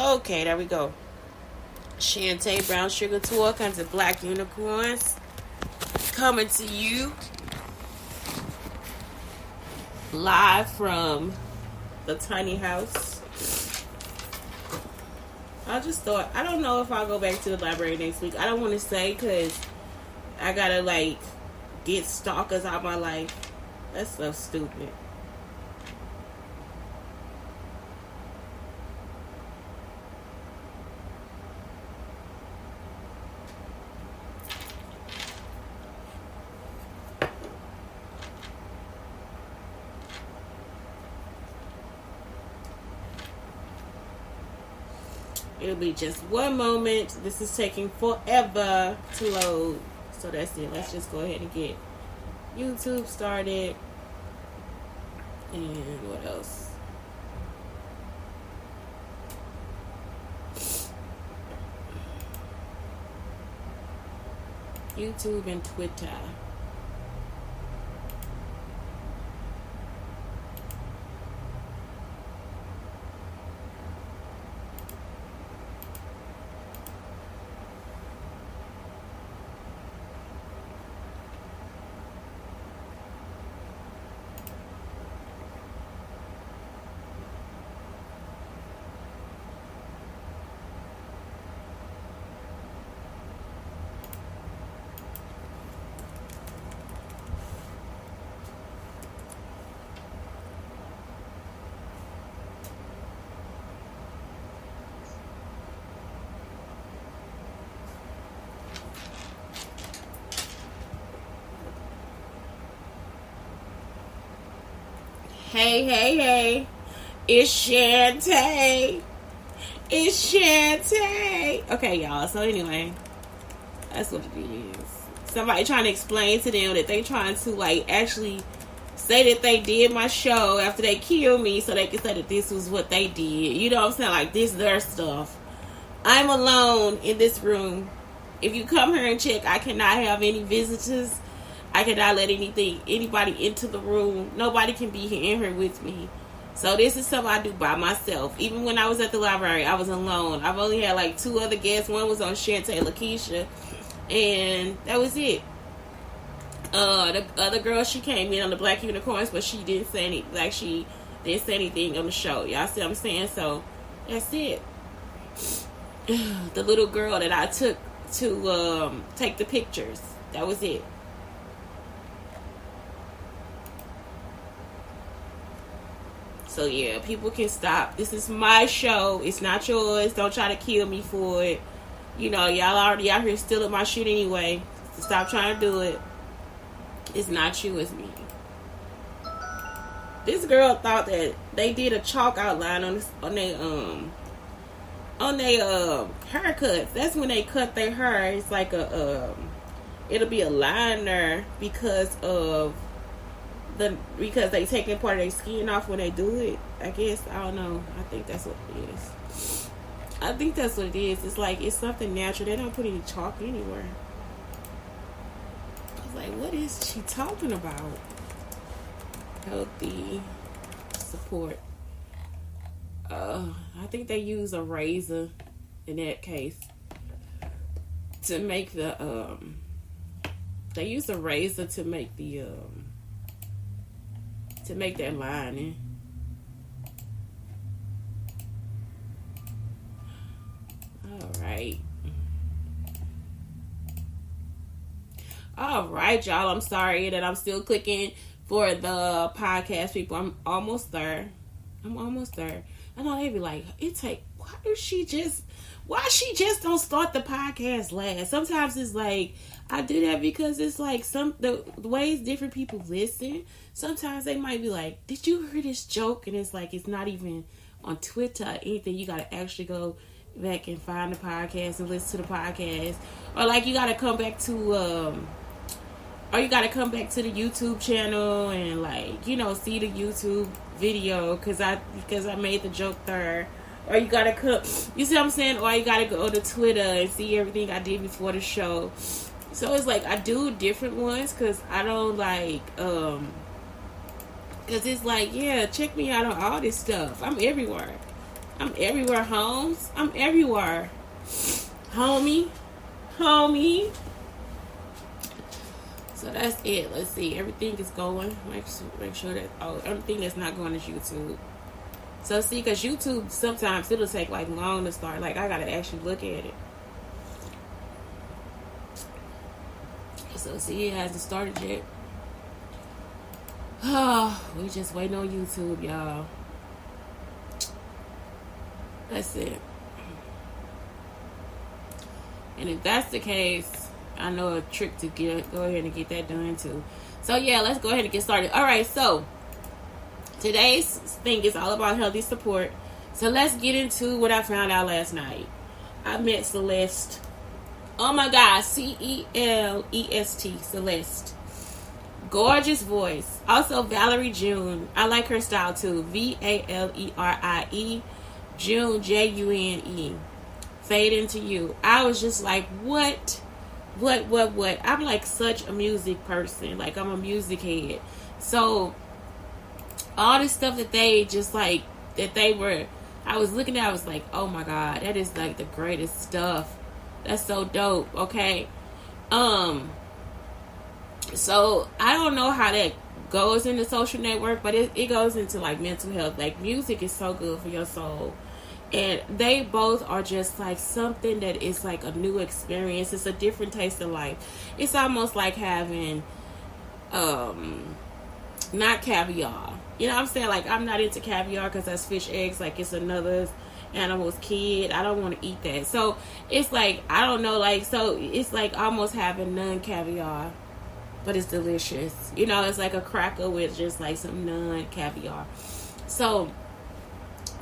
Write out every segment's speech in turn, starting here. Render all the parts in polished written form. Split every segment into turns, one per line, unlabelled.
Okay, there we go. Shante, brown sugar, 2 all kinds of black unicorns coming to you live from the tiny house. I just thought, I don't know if I'll go back to the library next week. I don't want to say because I gotta like get stalkers out of my life. That's so stupid. It'll be just one moment. This is taking forever to load. So that's it. Let's just go ahead and get YouTube started. And what else? YouTube and Twitter. Hey. It's Shante. Okay, y'all. So anyway, that's what it is. Somebody trying to explain to them that they trying to like actually say that they did my show after they killed me so they can say that this was what they did. You know what I'm saying? Like, this is their stuff. I'm alone in this room. If you come here and check, I cannot have any visitors. I cannot let anybody into the room. Nobody can be in here with me. So this is something I do by myself. Even when I was at the library, I was alone. I've only had like 2 other guests. One was on Shante Lakeisha, and that was it. The other girl, she came in on the Black Unicorns, but she didn't say anything. Like, she didn't say anything on the show. Y'all see what I'm saying? So that's it. The little girl that I took to take the pictures. That was it. So yeah, people can stop. This is my show. It's not yours. Don't try to kill me for it. You know, y'all already out here stealing my shit anyway. So stop trying to do it. It's not you, it's me. This girl thought that they did a chalk outline on their haircuts. That's when they cut their hair. It's like it'll be a liner because they taking part of their skin off when they do it. I guess, I don't know. I think that's what it is. It's like, it's something natural. They don't put any chalk anywhere. I was like, what is she talking about? Healthy support. I think they use a razor in that case to make the they use a razor to make the to make that lining. All right, y'all. I'm sorry that I'm still clicking for the podcast people. I'm almost there. I know they be like, why she just don't start the podcast last? Sometimes it's like, I do that because it's like the ways different people listen. Sometimes they might be like, did you hear this joke? And it's like, it's not even on Twitter or anything. You got to actually go back and find the podcast and listen to the podcast. Or like, you got to come back to the YouTube channel and like, you know, see the YouTube video because I made the joke there. Or you gotta come, you see what I'm saying? Or you gotta go to Twitter and see everything I did before the show. So it's like, I do different ones because I don't like, because it's like, yeah, check me out on all this stuff. I'm everywhere. I'm everywhere, Holmes. I'm everywhere. Homie. So that's it. Let's see. Everything is going. Make sure that everything that's not going is YouTube. So see, because YouTube sometimes it'll take like long to start. Like I gotta actually look at it. So see, it hasn't started yet. Oh, we just waiting on YouTube, y'all. That's it. And if that's the case, I know a trick to go ahead and get that done too. So yeah, let's go ahead and get started. All right, so today's thing is all about healthy support. So let's get into what I found out last night. I met Celeste. Oh my God, Celest, Celeste. Gorgeous voice. Also Valerie June. I like her style too. Valerie June, June. Fade Into You. I was just like, what? I'm like such a music person. Like I'm a music head. So all this stuff that they just like I was looking at, I was like, oh my God, that is like the greatest stuff. That's so dope. Okay. So I don't know how that goes in the social network, but it goes into like mental health. Like music is so good for your soul. And they both are just like something that is like a new experience. It's a different taste of life. It's almost like having not caviar. You know what I'm saying? Like I'm not into caviar because that's fish eggs. Like it's another animal's kid. I don't want to eat that. So it's like, I don't know, like, so it's like almost having non-caviar, but it's delicious. You know, it's like a cracker with just like some non-caviar. So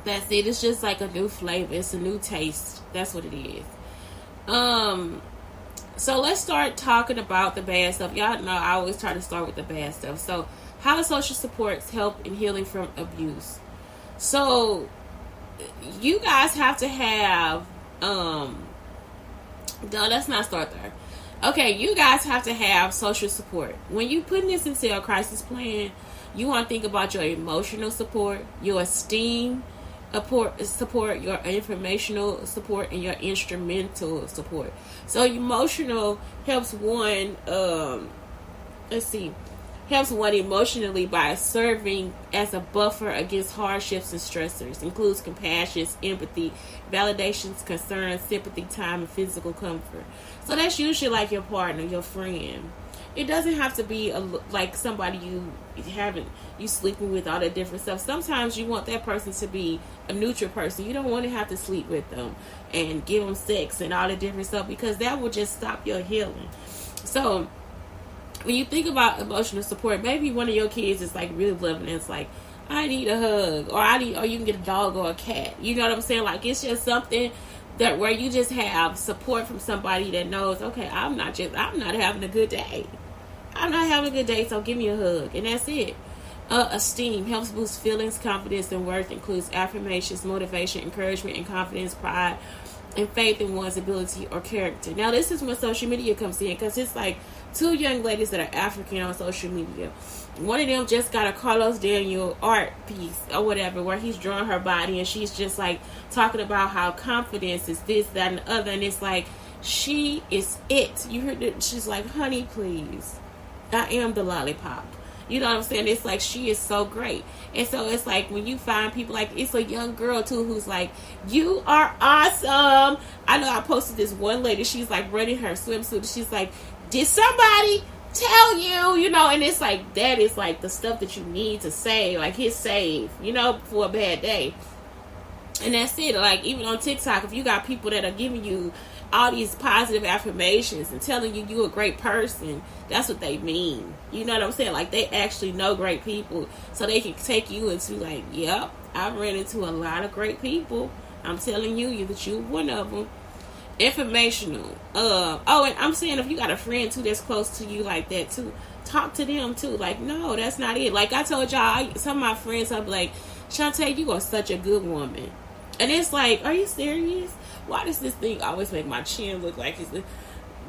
that's it. It's just like a new flavor. It's a new taste. That's what it is. So let's start talking about the bad stuff. Y'all know I always try to start with the bad stuff. So how do social supports help in healing from abuse? So you guys have to have no, let's not start there. Okay, you guys have to have social support. When you put this into a crisis plan, you want to think about your emotional support, your esteem support, your informational support, and your instrumental support. So emotional helps one helps one emotionally by serving as a buffer against hardships and stressors. Includes compassion, empathy, validations, concerns, sympathy, time, and physical comfort. So that's usually like your partner, your friend. It doesn't have to be like somebody you sleeping with, all that different stuff. Sometimes you want that person to be a neutral person. You don't want to have to sleep with them and give them sex and all the different stuff, because that will just stop your healing. So when you think about emotional support, maybe one of your kids is like really loving it. It's like, I need a hug, or you can get a dog or a cat. You know what I'm saying? Like it's just something that where you just have support from somebody that knows, okay, I'm not having a good day. I'm not having a good day, so give me a hug, and that's it. Esteem helps boost feelings, confidence, and worth. Includes affirmations, motivation, encouragement, and confidence, pride, and faith in one's ability or character. Now, this is when social media comes in, because it's like two young ladies that are African on social media. One of them just got a Carlos Daniel art piece or whatever, where he's drawing her body, and she's just like talking about how confidence is this, that, and the other, and it's like she is it. You heard it? She's like, honey, please, I am the lollipop. You know what I'm saying? It's like she is so great. And so it's like when you find people, like it's a young girl too who's like, you are awesome. I know I posted this one lady, she's like running her swimsuit. She's like, did somebody tell you? You know, and it's like that is like the stuff that you need to say, like hit save, you know, for a bad day. And that's it. Like even on TikTok, if you got people that are giving you all these positive affirmations and telling you you're a great person, that's what they mean. You know what I'm saying? Like they actually know great people, so they can take you into like, yep, I've ran into a lot of great people. I'm telling you that you're one of them. Informational. And I'm saying if you got a friend too that's close to you like that too, talk to them too. Like, no, that's not it. Like I told y'all, some of my friends, I'm like, Shantae, you are such a good woman. And it's like, are you serious? Why does this thing always make my chin look like it's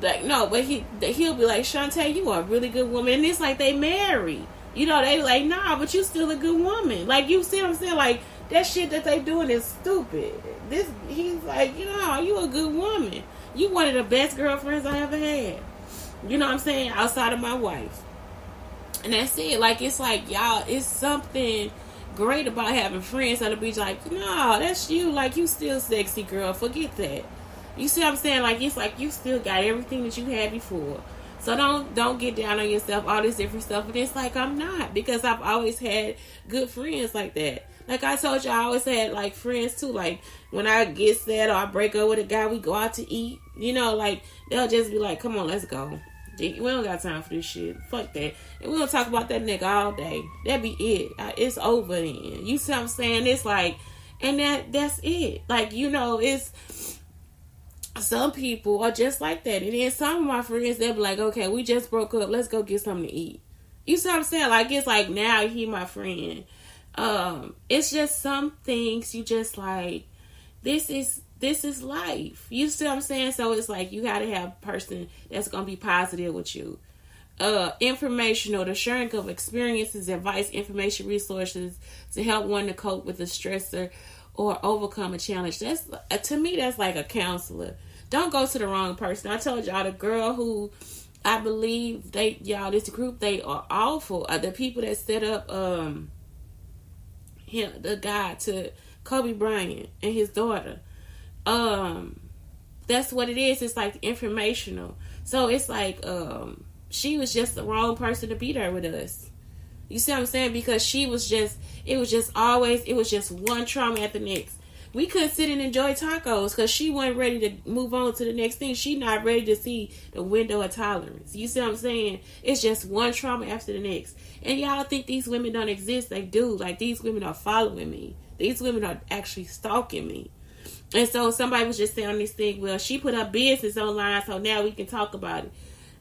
like, no, but he'll be like, Shantae, you are a really good woman. And it's like they marry. You know, they like, nah, but you still a good woman. Like, you see what I'm saying? Like, that shit that they doing is stupid. He's like, you a good woman. You one of the best girlfriends I ever had. You know what I'm saying? Outside of my wife. And that's it. Like, it's like, y'all, it's something great about having friends that'll be like, no, that's you. Like, you still sexy, girl. Forget that. You see what I'm saying? Like, it's like you still got everything that you had before. So don't get down on yourself, all this different stuff. But it's like, I'm not. Because I've always had good friends like that. Like I told you, I always had, like, friends, too. Like, when I get sad or I break up with a guy, we go out to eat. You know, like, they'll just be like, come on, let's go. We don't got time for this shit. Fuck that. And we don't talk about that nigga all day. That be it. It's over then. You see what I'm saying? It's like, and that's it. Like, it's... Some people are just like that. And then some of my friends, they'll be like, okay, we just broke up. Let's go get something to eat. You see what I'm saying? Like, it's like, now he my friend. It's just some things you just like, this is life. You see what I'm saying? So it's like, you gotta have a person that's gonna be positive with you. Informational, the sharing of experiences, advice, information, resources to help one to cope with a stressor or overcome a challenge. That's, to me, that's like a counselor. Don't go to the wrong person. I told y'all, the girl who I believe this group, they are awful. The people that set up the guy to Kobe Bryant and his daughter. That's what it is. It's like informational. So it's like she was just the wrong person to be there with us. You see what I'm saying? Because it was just one trauma at the next. We couldn't sit and enjoy tacos because she wasn't ready to move on to the next thing. She not ready to see the window of tolerance. You see what I'm saying? It's just one trauma after the next. And y'all think these women don't exist. They do. Like, these women are following me. These women are actually stalking me. And so somebody was just saying on this thing, well, she put her business online, so now we can talk about it.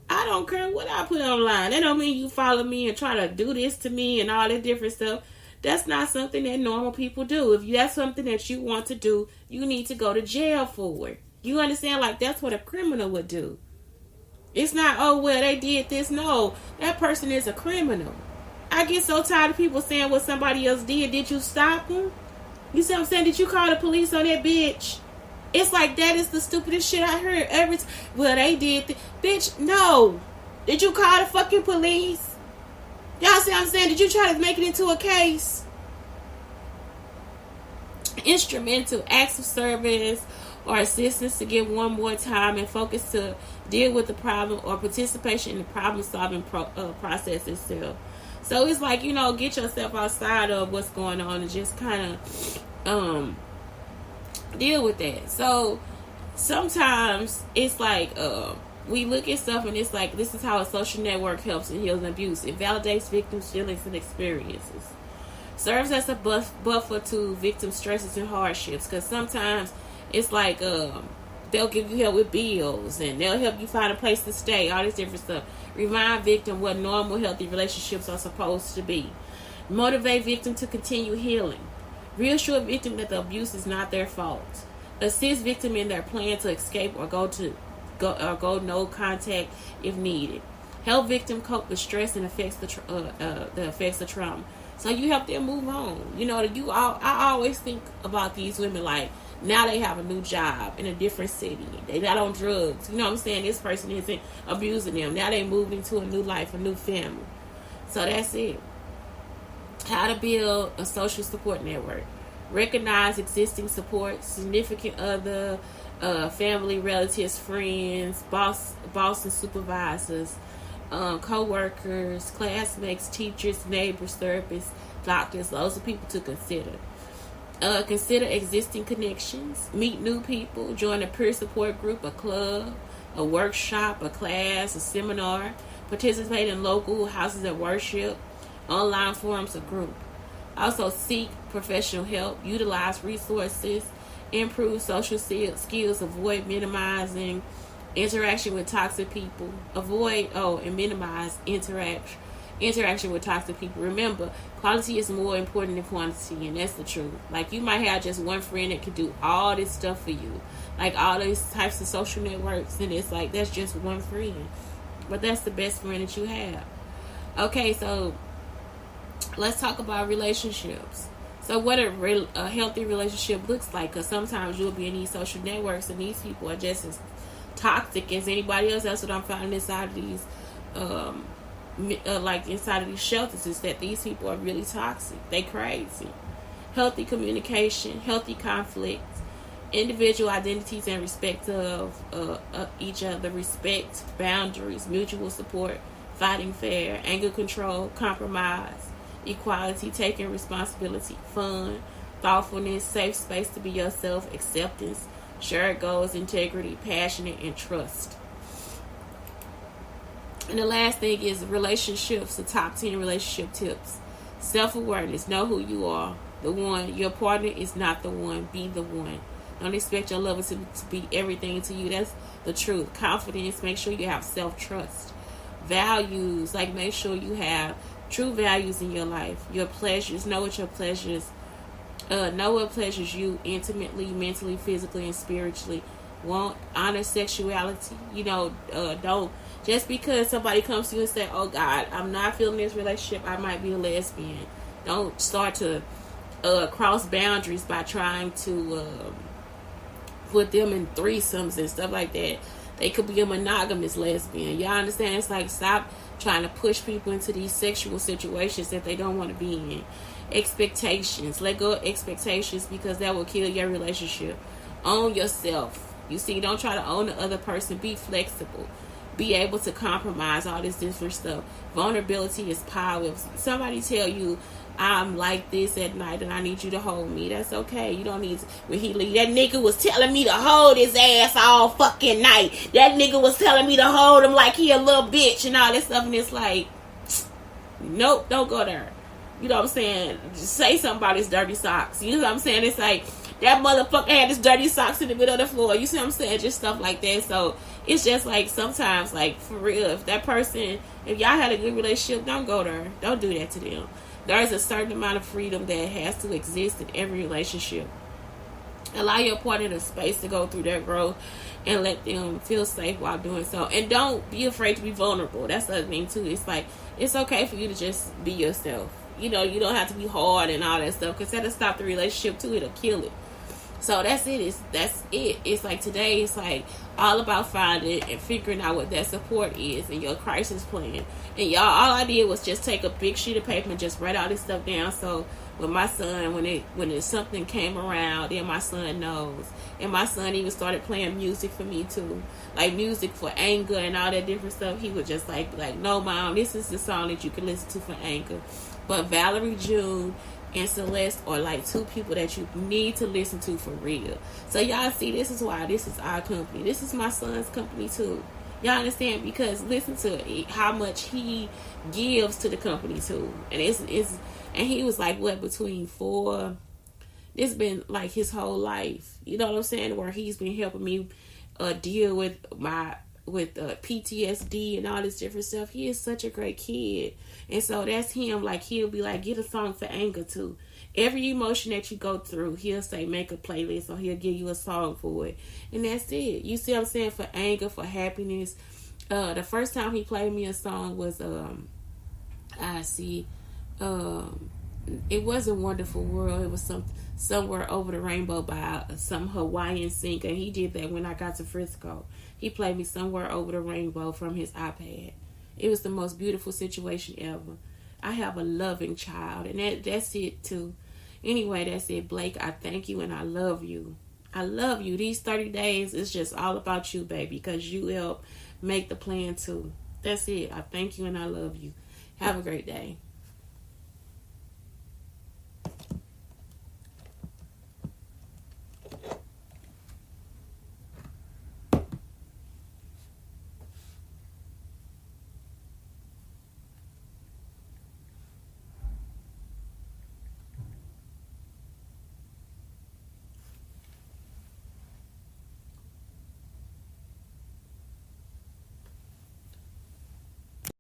I don't care what I put online. That don't mean you follow me and try to do this to me and all that different stuff. That's not something that normal people do. If that's something that you want to do, you need to go to jail for it. You understand? Like, that's what a criminal would do. It's not, oh, well, they did this. No, that person is a criminal. I get so tired of people saying what somebody else did. Did you stop them? You see what I'm saying? Did you call the police on that bitch? It's like, that is the stupidest shit I heard every time. Well, they did. Bitch, no. Did you call the fucking police? Y'all see what I'm saying? Did you try to make it into a case? Instrumental acts of service or assistance to give one more time and focus to deal with the problem or participation in the problem-solving process itself. So it's like, get yourself outside of what's going on and just kind of deal with that. So sometimes it's like we look at stuff and it's like, this is how a social network helps in healing abuse. It validates victims' feelings and experiences. Serves as a buffer to victim stresses and hardships. Because sometimes it's like they'll give you help with bills and they'll help you find a place to stay. All this different stuff. Remind victim what normal, healthy relationships are supposed to be. Motivate victim to continue healing. Reassure victim that the abuse is not their fault. Assist victim in their plan to escape or go no contact if needed. Help victim cope with stress and the effects of trauma. So you help them move on. I always think about these women like, now they have a new job in a different city. They not on drugs. You know what I'm saying? This person isn't abusing them. Now they moved into a new life, a new family. So that's it. How to build a social support network. Recognize existing support, significant other, family, relatives, friends, boss and supervisors, co-workers, classmates, teachers, neighbors, therapists, doctors. Those are people to consider. Consider existing connections. Meet new people. Join a peer support group, a club, a workshop, a class, a seminar. Participate in local houses of worship, online forums, or group. Also seek professional help. Utilize resources. Improve social skills. Avoid minimizing interaction with toxic people. Avoid and minimize interaction with toxic people. Remember, quality is more important than quantity, and that's the truth. Like, you might have just one friend that can do all this stuff for you, like all these types of social networks, and it's like, that's just one friend, but that's the best friend that you have. Okay, so let's talk about relationships. So what a healthy relationship looks like, because sometimes you'll be in these social networks and these people are just as toxic as anybody else. That's what I'm finding inside of these like inside of these shelters, is that these people are really toxic. They crazy. Healthy communication, healthy conflict, individual identities and respect of each other, respect, boundaries, mutual support, fighting fair, anger control, compromise, equality, taking responsibility, fun, thoughtfulness, safe space to be yourself, acceptance, shared goals, integrity, passionate, and trust. And the last thing is relationships, the top 10 relationship tips. Self-awareness, know who you are. The one, your partner is not the one, be the one. Don't expect your lover to be everything to you. That's the truth. Confidence, make sure you have self-trust. Values, like make sure you have true values in your life. Your pleasures, know what your pleasures, know what pleasures you intimately, mentally, physically, and spiritually. Won't honor sexuality. Don't, just because somebody comes to you and say, oh God, I'm not feeling this relationship, I might be a lesbian. Don't start to cross boundaries by trying to put them in threesomes and stuff like that. They could be a monogamous lesbian. Y'all understand? It's like, stop trying to push people into these sexual situations that they don't want to be in. Expectations. Let go of expectations, because that will kill your relationship. Own yourself. You see, don't try to own the other person. Be flexible. Be able to compromise, all this different stuff. Vulnerability is power. If somebody tell you, I'm like this at night and I need you to hold me, that's okay. You don't need to, when he leave, that nigga was telling me to hold his ass all fucking night. That nigga was telling me to hold him like he a little bitch and all this stuff. And it's like, nope, don't go there. You know what I'm saying? Just say something about his dirty socks. You know what I'm saying? It's like, that motherfucker had his dirty socks in the middle of the floor. You see what I'm saying? Just stuff like that. So it's just like, sometimes, like, for real, if that person, if y'all had a good relationship, don't go there. Don't do that to them. There's a certain amount of freedom that has to exist in every relationship. Allow your partner the space to go through their growth and let them feel safe while doing so. And don't be afraid to be vulnerable. That's the other thing too. It's like, it's okay for you to just be yourself. You don't have to be hard and all that stuff, because that'll stop the relationship too. It'll kill it. So that's it. It's like today, it's like all about finding and figuring out what that support is and your crisis plan. And y'all, all I did was just take a big sheet of paper and just write all this stuff down. So with my son, when something came around, then my son knows. And my son even started playing music for me too, like music for anger and all that different stuff. He would just like, no mom, this is the song that you can listen to for anger. But Valerie June and Celeste are like two people that you need to listen to for real. So y'all see, this is why this is our company. This is my son's company too. Y'all understand? Because listen to how much he gives to the company too. And and he was like, what, between 4, it's been like his whole life. You know what I'm saying? Where he's been helping me deal with PTSD and all this different stuff. He is such a great kid. And so that's him. Like, he'll be like, get a song for anger too. Every emotion that you go through, he'll say, make a playlist, or he'll give you a song for it. And that's it. You see what I'm saying? For anger, for happiness. The first time he played me a song was, it wasn't Wonderful World. It was Somewhere Over the Rainbow by some Hawaiian singer. He did that when I got to Frisco. He played me Somewhere Over the Rainbow from his iPad. It was the most beautiful situation ever. I have a loving child, and that's it too. Anyway, that's it, Blake. I thank you and I love you. I love you. These 30 days is just all about you, baby, because you help make the plan too. That's it. I thank you and I love you. Have a great day.